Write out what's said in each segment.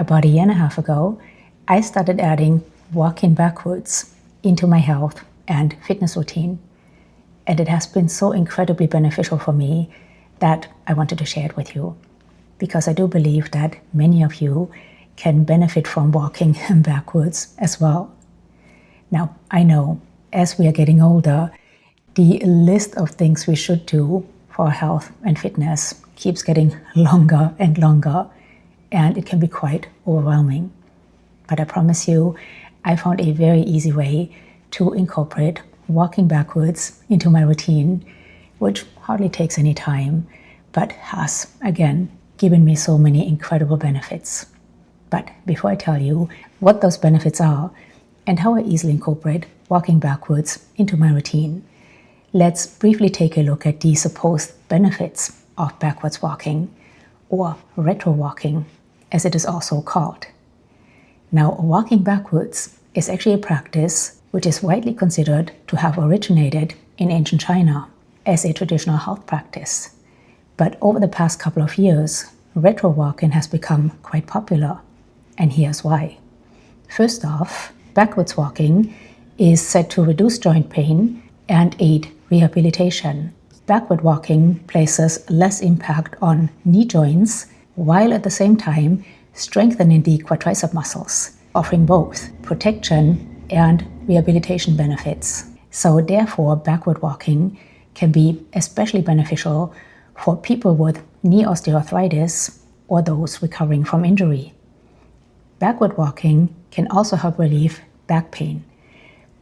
About a year and a half ago, I started adding walking backwards into my health and fitness routine. And it has been so incredibly beneficial for me that I wanted to share it with you, because I do believe that many of you can benefit from walking backwards as well. Now, I know as we are getting older, the list of things we should do for health and fitness keeps getting longer and longer, and it can be quite overwhelming. But I promise you, I found a very easy way to incorporate walking backwards into my routine, which hardly takes any time, but has, again, given me so many incredible benefits. But before I tell you what those benefits are and how I easily incorporate walking backwards into my routine, let's briefly take a look at the supposed benefits of backwards walking, or retro walking, as it is also called. Now, walking backwards is actually a practice which is widely considered to have originated in ancient China as a traditional health practice. But over the past couple of years, retro walking has become quite popular, and here's why. First off, backwards walking is said to reduce joint pain and aid rehabilitation. Backward walking places less impact on knee joints, while at the same time strengthening the quadricep muscles, offering both protection and rehabilitation benefits. So therefore, backward walking can be especially beneficial for people with knee osteoarthritis or those recovering from injury. Backward walking can also help relieve back pain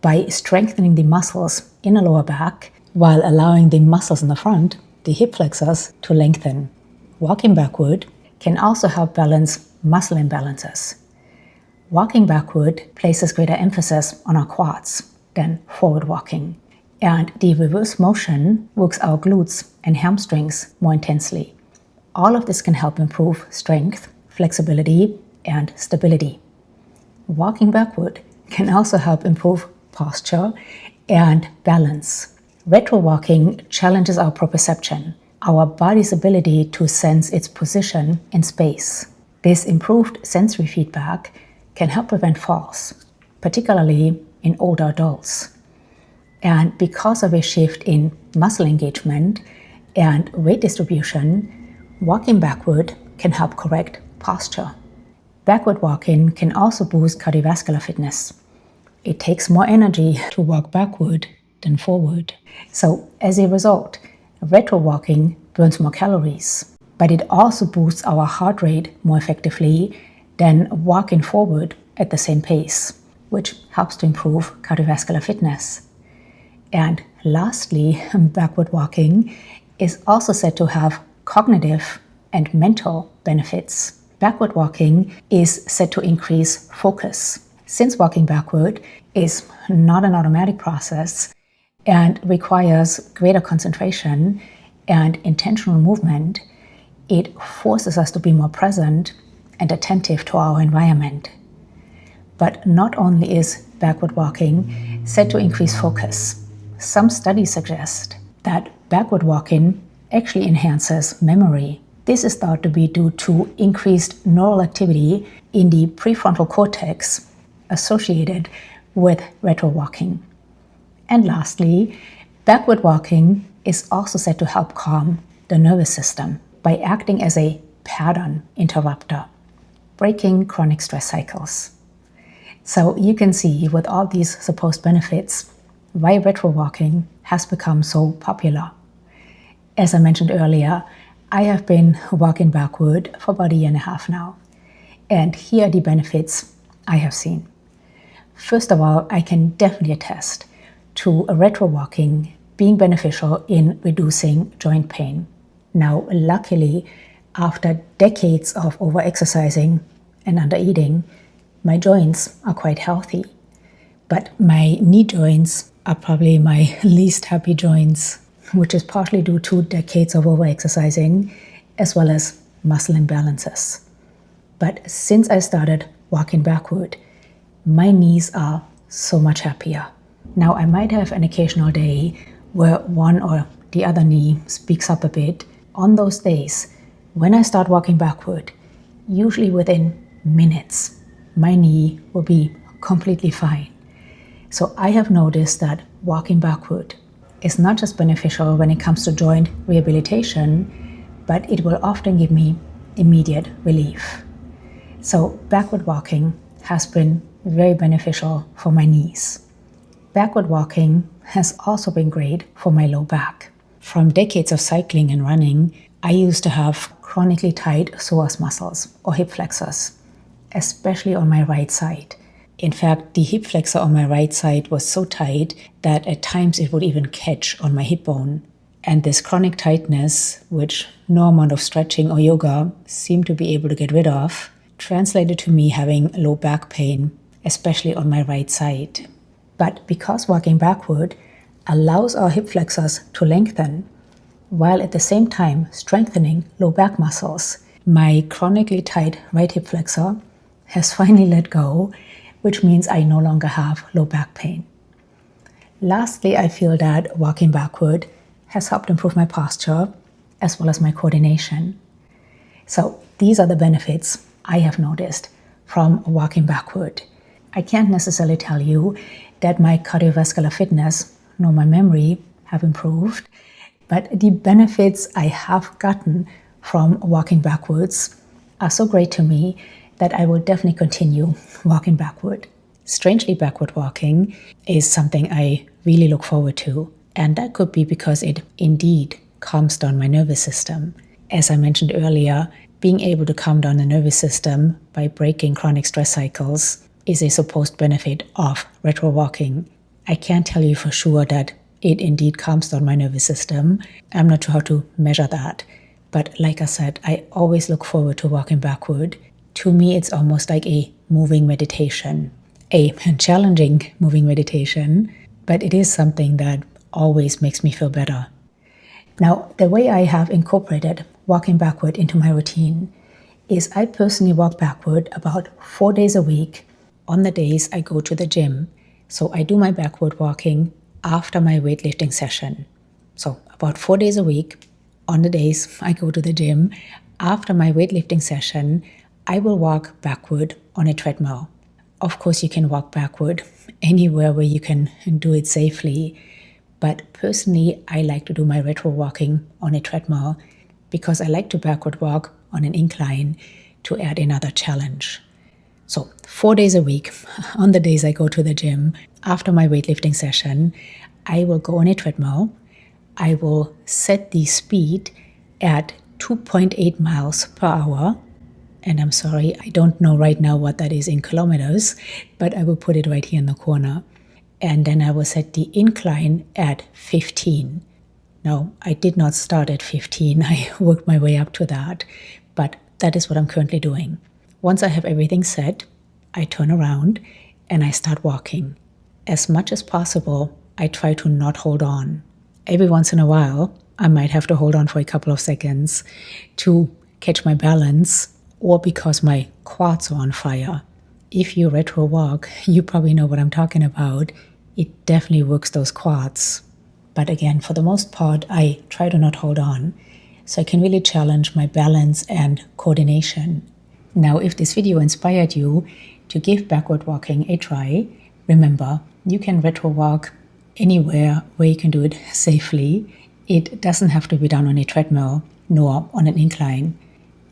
by strengthening the muscles in the lower back while allowing the muscles in the front, the hip flexors, to lengthen. Walking backward can also help balance muscle imbalances. Walking backward places greater emphasis on our quads than forward walking, and the reverse motion works our glutes and hamstrings more intensely. All of this can help improve strength, flexibility, and stability. Walking backward can also help improve posture and balance. Retro walking challenges our proprioception, our body's ability to sense its position in space. This improved sensory feedback can help prevent falls, particularly in older adults. And because of a shift in muscle engagement and weight distribution, walking backward can help correct posture. Backward walking can also boost cardiovascular fitness. It takes more energy to walk backward than forward. So as a result, retro walking burns more calories, but it also boosts our heart rate more effectively than walking forward at the same pace, which helps to improve cardiovascular fitness. And lastly, backward walking is also said to have cognitive and mental benefits. Backward walking is said to increase focus. Since walking backward is not an automatic process and requires greater concentration and intentional movement, it forces us to be more present and attentive to our environment. But not only is backward walking said to increase focus, some studies suggest that backward walking actually enhances memory. This is thought to be due to increased neural activity in the prefrontal cortex associated with retro walking. And lastly, backward walking is also said to help calm the nervous system by acting as a pattern interrupter, breaking chronic stress cycles. So you can see with all these supposed benefits why retro walking has become so popular. As I mentioned earlier, I have been walking backward for about a year and a half now, and here are the benefits I have seen. First of all, I can definitely attest to retro walking being beneficial in reducing joint pain. Now, luckily, after decades of over-exercising and under-eating, my joints are quite healthy. But my knee joints are probably my least happy joints, which is partially due to decades of over-exercising as well as muscle imbalances. But since I started walking backward, my knees are so much happier. Now, I might have an occasional day where one or the other knee speaks up a bit. On those days, when I start walking backward, usually within minutes, my knee will be completely fine. So I have noticed that walking backward is not just beneficial when it comes to joint rehabilitation, but it will often give me immediate relief. So backward walking has been very beneficial for my knees. Backward walking has also been great for my low back. From decades of cycling and running, I used to have chronically tight psoas muscles or hip flexors, especially on my right side. In fact, the hip flexor on my right side was so tight that at times it would even catch on my hip bone. And this chronic tightness, which no amount of stretching or yoga seemed to be able to get rid of, translated to me having low back pain, especially on my right side. But because walking backward allows our hip flexors to lengthen, while at the same time strengthening low back muscles, my chronically tight right hip flexor has finally let go, which means I no longer have low back pain. Lastly, I feel that walking backward has helped improve my posture as well as my coordination. So these are the benefits I have noticed from walking backward. I can't necessarily tell you that my cardiovascular fitness nor my memory have improved, but the benefits I have gotten from walking backwards are so great to me that I will definitely continue walking backward. Strangely, backward walking is something I really look forward to, and that could be because it indeed calms down my nervous system. As I mentioned earlier, being able to calm down the nervous system by breaking chronic stress cycles is a supposed benefit of retro walking. I can't tell you for sure that it indeed calms down my nervous system. I'm not sure how to measure that. But like I said, I always look forward to walking backward. To me, it's almost like a moving meditation, a challenging moving meditation, but it is something that always makes me feel better. Now, the way I have incorporated walking backward into my routine is I personally walk backward about 4 days a week on the days I go to the gym. So I do my backward walking after my weightlifting session. So about 4 days a week on the days I go to the gym, after my weightlifting session, I will walk backward on a treadmill. Of course, you can walk backward anywhere where you can do it safely. But personally, I like to do my retro walking on a treadmill because I like to backward walk on an incline to add another challenge. So 4 days a week, on the days I go to the gym, after my weightlifting session, I will go on a treadmill. I will set the speed at 2.8 miles per hour. And I'm sorry, I don't know right now what that is in kilometers, but I will put it right here in the corner. And then I will set the incline at 15. Now, I did not start at 15. I worked my way up to that, but that is what I'm currently doing. Once I have everything set, I turn around and I start walking. As much as possible, I try to not hold on. Every once in a while, I might have to hold on for a couple of seconds to catch my balance or because my quads are on fire. If you retro walk, you probably know what I'm talking about. It definitely works those quads. But again, for the most part, I try to not hold on, so I can really challenge my balance and coordination. Now, if this video inspired you to give backward walking a try, remember, you can retro walk anywhere where you can do it safely. It doesn't have to be done on a treadmill nor on an incline.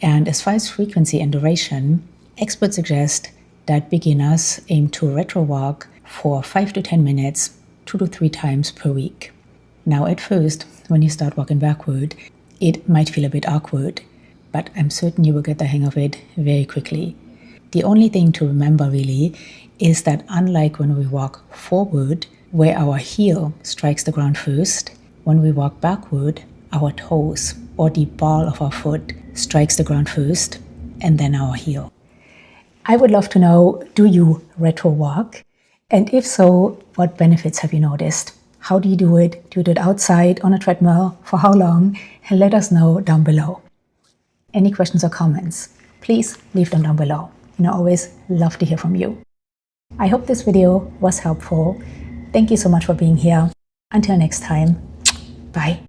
And as far as frequency and duration, experts suggest that beginners aim to retro walk for 5 to 10 minutes, 2 to 3 times per week. Now, at first, when you start walking backward, it might feel a bit awkward, but I'm certain you will get the hang of it very quickly. The only thing to remember really is that unlike when we walk forward, where our heel strikes the ground first, when we walk backward, our toes or the ball of our foot strikes the ground first and then our heel. I would love to know, do you retro walk? And if so, what benefits have you noticed? How do you do it? Do you do it outside on a treadmill? For how long? And let us know down below. Any questions or comments, please leave them down below. I always love to hear from you. I hope this video was helpful. Thank you so much for being here. Until next time, bye.